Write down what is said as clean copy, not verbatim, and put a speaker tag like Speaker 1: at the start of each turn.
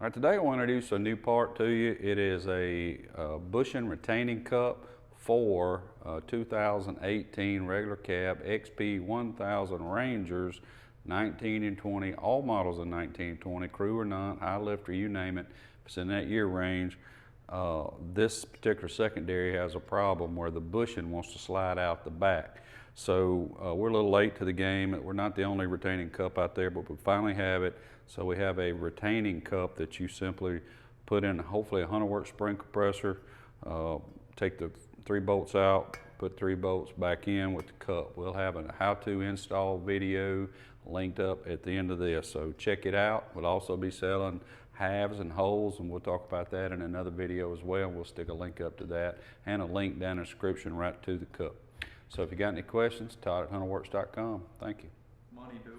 Speaker 1: All right, today I want to introduce a new part to you. It is a bushing retaining cup for 2018 regular cab XP 1000 Rangers 19 and 20, all models of 19 and 20, crew or not, high lifter, you name it. If it's in that year range, this particular secondary has a problem where the bushing wants to slide out the back. So we're a little late to the game. We're not the only retaining cup out there, but we finally have it. So we have a retaining cup that you simply put in, hopefully a Hunterworks spring compressor, take the 3 bolts out, put 3 bolts back in with the cup. We'll have a how-to install video linked up at the end of this, so check it out. We'll also be selling halves and wholes, and we'll talk about that in another video as well. We'll stick a link up to that and a link down in the description right to the cup. So if you got any questions, Todd at hunterworks.com. Thank you.
Speaker 2: Money, dude.